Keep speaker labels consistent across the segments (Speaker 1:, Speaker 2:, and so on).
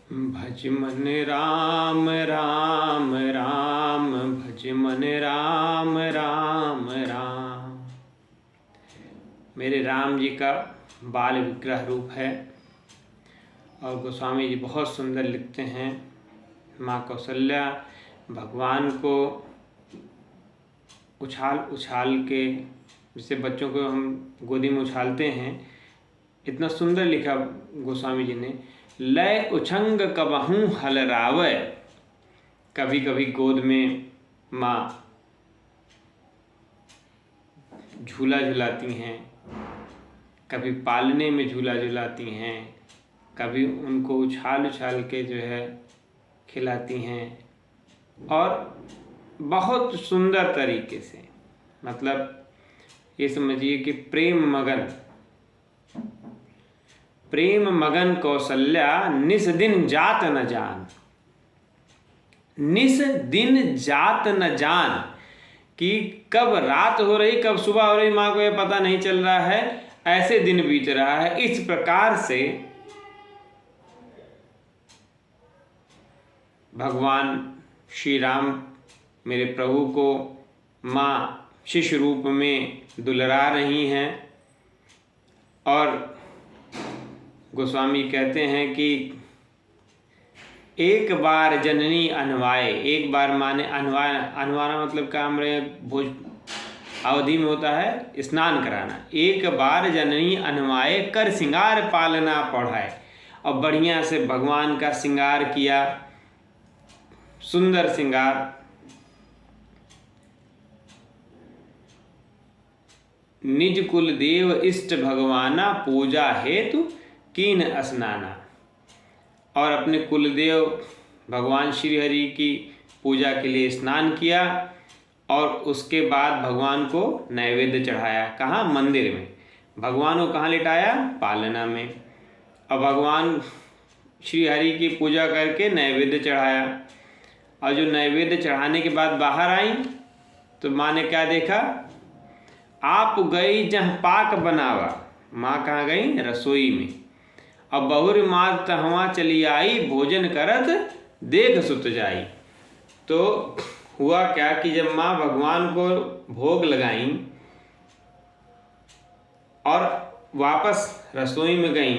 Speaker 1: भज मन राम राम राम, भज मन राम राम राम। मेरे राम जी का बाल विग्रह रूप है और गोस्वामी जी बहुत सुंदर लिखते हैं। माँ कौशल्या भगवान को उछाल उछाल के, जैसे बच्चों को हम गोदी में उछालते हैं, इतना सुंदर लिखा गोस्वामी जी ने। लय उछंग कबहूँ हलरावै, कभी कभी गोद में माँ झूला झुलाती हैं, कभी पालने में झूला झुलाती हैं, कभी उनको उछाल उछाल के जो है खिलाती हैं। और बहुत सुंदर तरीके से, मतलब ये समझिए कि प्रेम मगन कौशल्या निस दिन जात न जान। निस दिन जात न जान, कि कब रात हो रही कब सुबह हो रही माँ को यह पता नहीं चल रहा है, ऐसे दिन बीत रहा है। इस प्रकार से भगवान श्री राम मेरे प्रभु को माँ शिशु रूप में दुलरा रही हैं। और गोस्वामी कहते हैं कि एक बार जननी अनवाए, एक बार माने अनवाना मतलब क्या हमारे भोज अवधि में होता है स्नान कराना। एक बार जननी अनवाए कर श्रृंगार पालना पढ़ाए, और बढ़िया से भगवान का श्रृंगार किया, सुंदर श्रृंगार। निज कुल देव इष्ट भगवाना पूजा हेतु कीन स्नाना। और अपने कुलदेव भगवान श्री हरि की पूजा के लिए स्नान किया और उसके बाद भगवान को नैवेद्य चढ़ाया। कहाँ? मंदिर में। भगवान को कहाँ लिटाया? पालना में। और भगवान श्री हरि की पूजा करके नैवेद्य चढ़ाया। और जो नैवेद्य चढ़ाने के बाद बाहर आई तो माँ ने क्या देखा? आप गई जहाँ पाक बनावा। माँ कहाँ गई? रसोई में। अब बहुर मात तहवा चली आई, भोजन करत देख सुत जाई। तो हुआ क्या कि जब माँ भगवान को भोग लगाई और वापस रसोई में गई,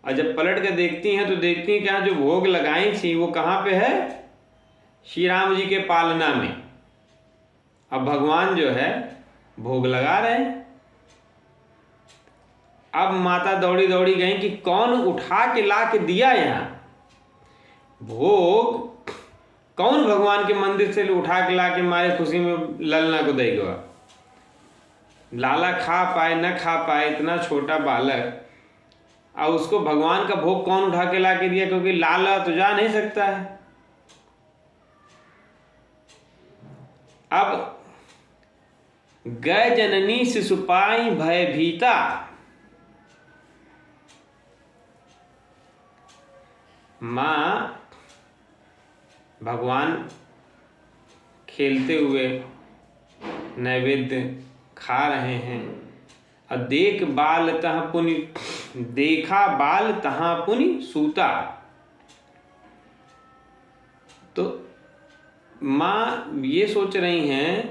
Speaker 1: और जब पलट कर देखती हैं तो देखती हैं कि जो भोग लगाई थी वो कहाँ पे है? श्री राम जी के पालना में। अब भगवान जो है भोग लगा रहे हैं। अब माता दौड़ी दौड़ी गई कि कौन उठा के ला के दिया यहाँ भोग, कौन भगवान के मंदिर से उठा के ला के हमारे खुशी में ललना को देगा। लाला खा पाए न खा पाए, इतना छोटा बालक, और उसको भगवान का भोग कौन उठा के ला के दिया? क्योंकि लाला तो जा नहीं सकता है। अब गय जननी शिशुपाई भय भीता, माँ भगवान खेलते हुए नैवेद्य खा रहे हैं। और देखा बाल तहाँ पुनि सूता। तो माँ ये सोच रही हैं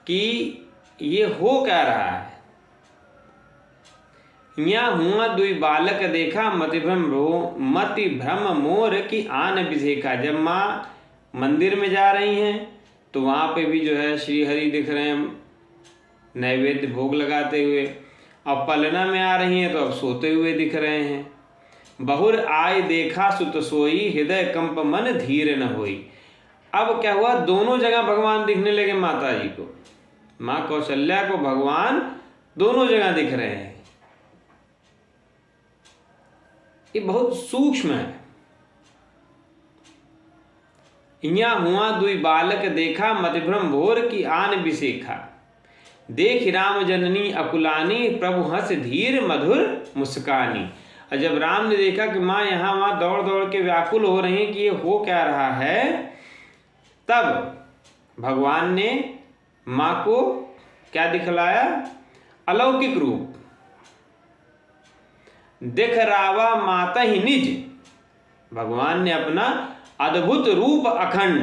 Speaker 1: कि ये हो क्या रहा है। यहाँ हुआ दुई बालक देखा, मति भ्रम मोर की आन विधेखा। जब माँ मंदिर में जा रही हैं तो वहाँ पे भी जो है श्री हरि दिख रहे हैं नैवेद्य भोग लगाते हुए। अब पलना में आ रही हैं तो अब सोते हुए दिख रहे हैं। बहुर आय देखा सुत सोई, हृदय कंप मन धीर न होई। अब क्या हुआ? दोनों जगह भगवान दिखने लगे माता जी को। माँ कौशल्या को भगवान दोनों जगह दिख रहे हैं। ये बहुत सूक्ष्म है। यहाँ हुआ दुई बालक देखा, मतिभ्रम भोर की आन विशेखा। देख राम जननी अकुलानी, प्रभु हंस धीर मधुर मुस्कानी। और जब राम ने देखा कि माँ यहाँ वहाँ दौड़ दौड़ के व्याकुल हो रही है कि ये हो क्या रहा है, तब भगवान ने माँ को क्या दिखलाया? अलौकिक रूप। दिख रावा माता ही निज, भगवान ने अपना अद्भुत रूप अखंड,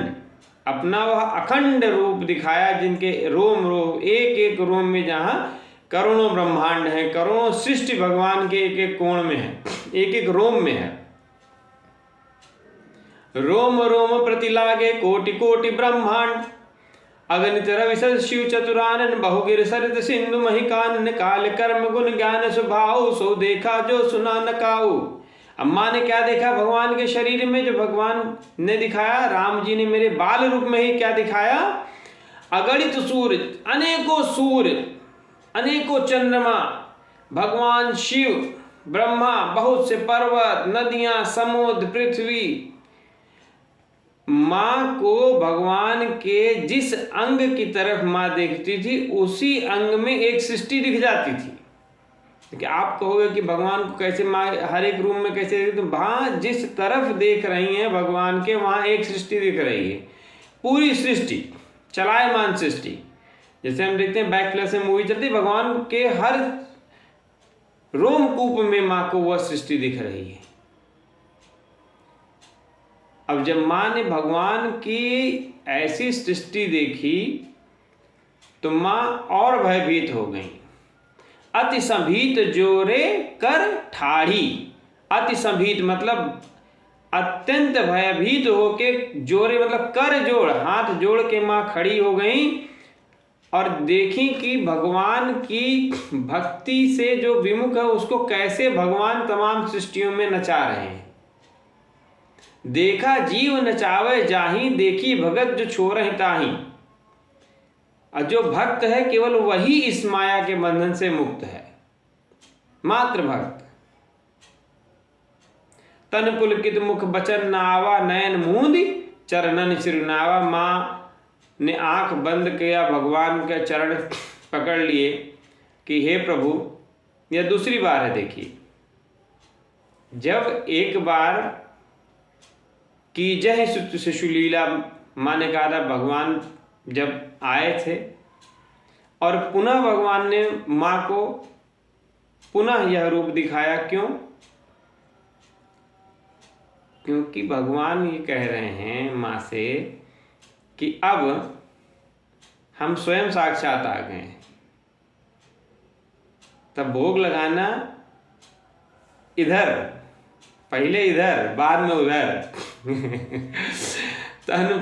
Speaker 1: अपना वह अखंड रूप दिखाया, जिनके रोम रोम, एक एक रोम में जहाँ करोड़ों ब्रह्मांड है, करोड़ों सृष्टि भगवान के एक एक कोण में है, एक एक रोम में है। रोम रोम प्रति लागे कोटि कोटि ब्रह्मांड, अगणित रविशत शिव चतुरानन, बहुगिर सरित सिंधु मही कानन, काल कर्म गुण ज्ञान स्वभाव, सो देखा जो सुना न काऊ। अम्मा ने क्या देखा भगवान के शरीर में, जो भगवान ने दिखाया, राम जी ने मेरे बाल रूप में ही क्या दिखाया, अगणित सूर्य, अनेकों सूर्य, अनेकों चंद्रमा, भगवान शिव, ब्रह्मा, बहुत से पर्वत, नदियां, समुद्र, पृथ्वी। माँ को भगवान के जिस अंग की तरफ माँ देखती थी, उसी अंग में एक सृष्टि दिख जाती थी। कि आप कहोगे कि भगवान को कैसे माँ हर एक रूम में कैसे, तो वहाँ जिस तरफ देख रही हैं भगवान के, वहाँ एक सृष्टि दिख रही है, पूरी सृष्टि, चलायमान सृष्टि। जैसे हम देखते हैं बैक प्लस में मूवी चलती, भगवान के हर रोमकूप में माँ को वह सृष्टि दिख रही है। अब जब माँ ने भगवान की ऐसी सृष्टि देखी तो माँ और भयभीत हो गई। अति संभीत जोरे कर ठाढ़ी, अति संभीत मतलब अत्यंत भयभीत होके, जोरे मतलब कर जोड़, हाथ जोड़ के माँ खड़ी हो गई और देखी कि भगवान की भक्ति से जो विमुख है उसको कैसे भगवान तमाम सृष्टियों में नचा रहे हैं। देखा जीव नचावे जाही, देखी भगत जो छोड़ ताही। और जो भक्त है केवल वही इस माया के बंधन से मुक्त है, मात्र भक्त। तन पुलकित मुख बचन नावा, नयन मूंदी चरणन सिरनावा। माँ ने आंख बंद किया, भगवान के चरण पकड़ लिए कि हे प्रभु। यह दूसरी बार है। देखिए, जब एक बार की जय शिशुलीला माँ ने कहा था, भगवान जब आए थे और पुनः भगवान ने माँ को पुनः यह रूप दिखाया। क्यों? क्योंकि भगवान ये कह रहे हैं माँ से कि अब हम स्वयं साक्षात आ गए, तब भोग लगाना इधर, पहले इधर बाद में उधर। तन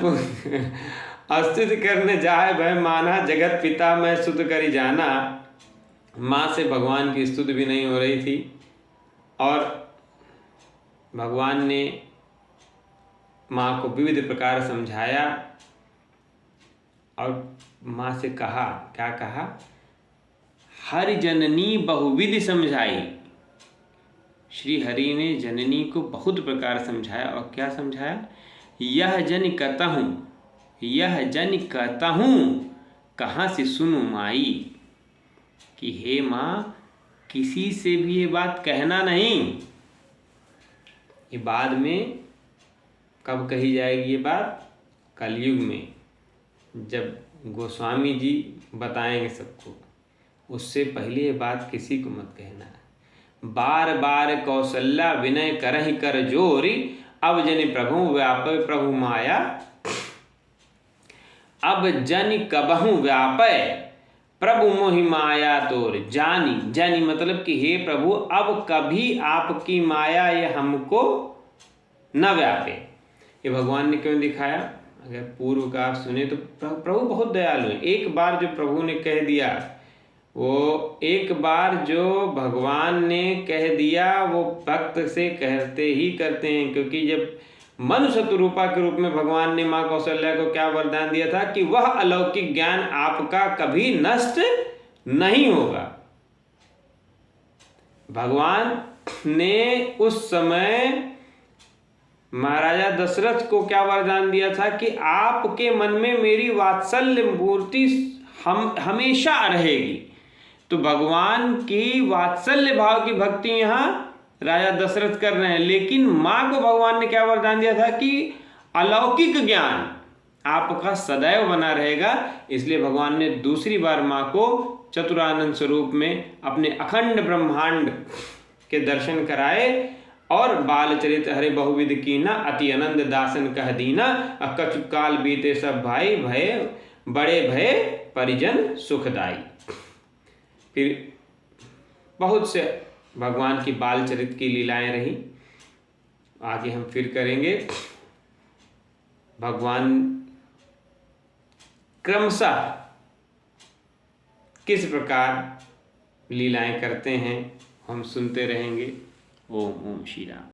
Speaker 1: स्तुति करने जाए भय माना, जगत पिता मैं स्तुति करी जाना। माँ से भगवान की स्तुति भी नहीं हो रही थी और भगवान ने माँ को विविध प्रकार समझाया और माँ से कहा, क्या कहा? हरि जननी बहुविधि समझाई। श्री हरि ने जननी को बहुत प्रकार समझाया। और क्या समझाया? यह जन कहता हूँ कहाँ से सुनूं माई, कि हे माँ किसी से भी ये बात कहना नहीं। ये बाद में कब कही जाएगी ये बात? कलयुग में, जब गोस्वामी जी बताएंगे सबको। उससे पहले ये बात किसी को मत कहना। बार बार कौशल्या विनय करहि कर जोरी, अब जनि प्रभु व्यापय प्रभु माया। अब जनि कबहु व्यापय प्रभु मोहि माया तोर। जानी मतलब कि हे प्रभु, अब कभी आपकी माया ये हमको न व्यापे। ये भगवान ने क्यों दिखाया? अगर पूर्व का आप सुने तो प्रभु बहुत दयालु है। एक बार जो प्रभु ने कह दिया, वो एक बार जो भगवान ने कह दिया वो भक्त से कहते ही करते हैं। क्योंकि जब मनुष्य रूपा के रूप में भगवान ने माँ कौशल्या को क्या वरदान दिया था कि वह अलौकिक ज्ञान आपका कभी नष्ट नहीं होगा। भगवान ने उस समय महाराजा दशरथ को क्या वरदान दिया था कि आपके मन में मेरी वात्सल्य मूर्ति हमेशा रहेगी। तो भगवान की वात्सल्य भाव की भक्ति यहाँ राजा दशरथ कर रहे हैं। लेकिन माँ को भगवान ने क्या वरदान दिया था कि अलौकिक ज्ञान आपका सदैव बना रहेगा। इसलिए भगवान ने दूसरी बार माँ को चतुरानंद स्वरूप में अपने अखंड ब्रह्मांड के दर्शन कराए और बालचरित हरे बहुविध कीना, अति आनंद दासन कह दीना। कछु काल बीते सब भाई, भय बड़े भय परिजन सुखदाई। फिर बहुत से भगवान की बालचरित की लीलाएं रही। आगे हम फिर करेंगे। भगवान क्रमशः किस प्रकार लीलाएं करते हैं हम सुनते रहेंगे। ओम ओम श्री राम।